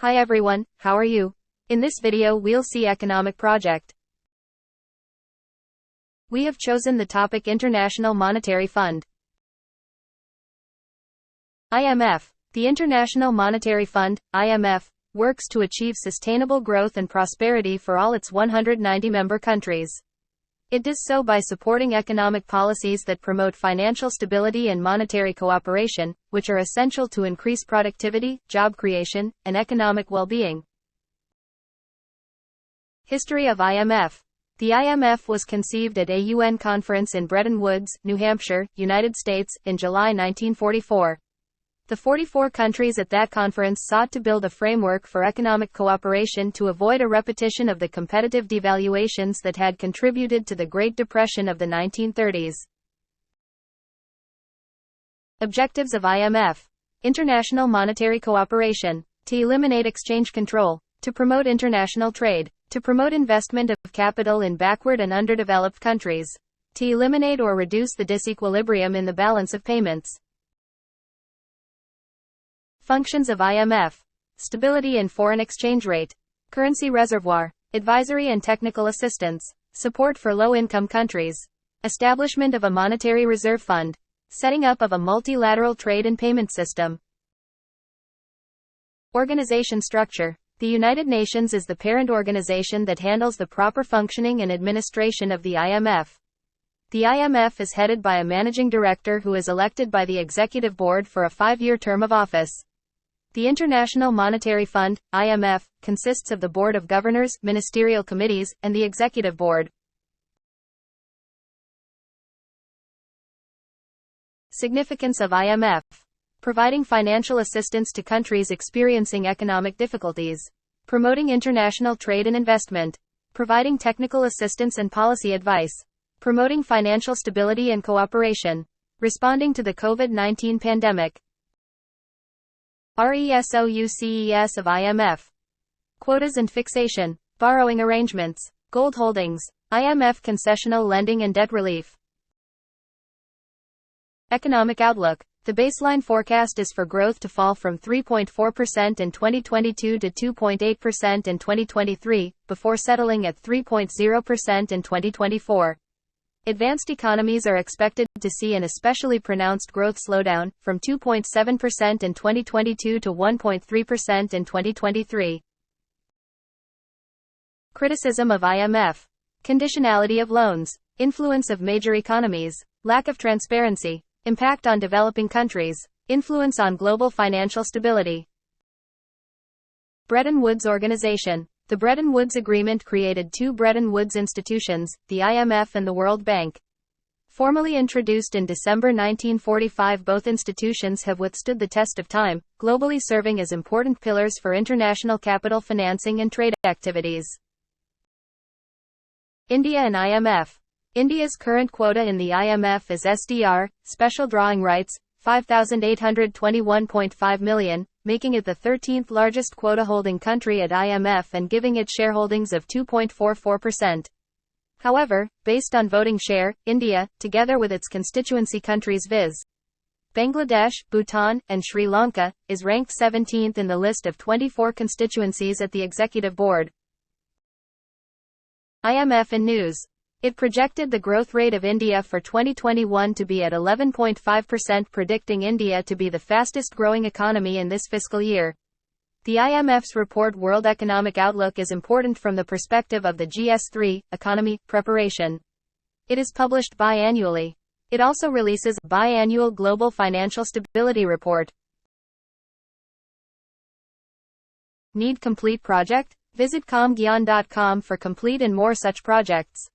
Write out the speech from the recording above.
Hi everyone, how are you? In this video we'll see economic project. We have chosen the topic International Monetary Fund. IMF. The International Monetary Fund, IMF, works to achieve sustainable growth and prosperity for all its 190 member countries. It does so by supporting economic policies that promote financial stability and monetary cooperation, which are essential to increase productivity, job creation, and economic well-being. History of IMF. The IMF was conceived at a UN conference in Bretton Woods, New Hampshire, United States, in July 1944. The 44 countries at that conference sought to build a framework for economic cooperation to avoid a repetition of the competitive devaluations that had contributed to the Great Depression of the 1930s. Objectives of IMF. International monetary cooperation. To eliminate exchange control. To promote international trade. To promote investment of capital in backward and underdeveloped countries. To eliminate or reduce the disequilibrium in the balance of payments. Functions of IMF. Stability in foreign exchange rate. Currency reservoir. Advisory and technical assistance. Support for low-income countries. Establishment of a monetary reserve fund. Setting up of a multilateral trade and payment system. Organization structure. The United Nations is the parent organization that handles the proper functioning and administration of the IMF. The IMF is headed by a managing director who is elected by the executive board for a 5-year term of office. The International Monetary Fund, IMF, consists of the Board of Governors, ministerial committees, and the Executive Board. Significance of IMF. Providing financial assistance to countries experiencing economic difficulties. Promoting international trade and investment. Providing technical assistance and policy advice. Promoting financial stability and cooperation. Responding to the COVID-19 pandemic. RESOUCES of IMF. Quotas and fixation. Borrowing arrangements. Gold holdings. IMF concessional lending and debt relief. Economic outlook. The baseline forecast is for growth to fall from 3.4% in 2022 to 2.8% in 2023, before settling at 3.0% in 2024. Advanced economies are expected to see an especially pronounced growth slowdown, from 2.7% in 2022 to 1.3% in 2023. Criticism of IMF. Conditionality of loans. Influence of major economies. Lack of transparency. Impact on developing countries. Influence on global financial stability. Bretton Woods Organization. The Bretton Woods Agreement created two Bretton Woods institutions, the IMF and the World Bank. Formally introduced in December 1945, both institutions have withstood the test of time, globally serving as important pillars for international capital financing and trade activities. India and IMF. India's current quota in the IMF is SDR, special drawing rights, 5,821.5 million, making it the 13th largest quota-holding country at IMF and giving it shareholdings of 2.44%. However, based on voting share, India, together with its constituency countries viz. Bangladesh, Bhutan, and Sri Lanka, is ranked 17th in the list of 24 constituencies at the executive board. IMF in news. It projected the growth rate of India for 2021 to be at 11.5%, predicting India to be the fastest growing economy in this fiscal year. The IMF's report World Economic Outlook is important from the perspective of the GS3, economy, preparation. It is published biannually. It also releases a biannual Global Financial Stability Report. Need complete project? Visit comgyan.com for complete and more such projects.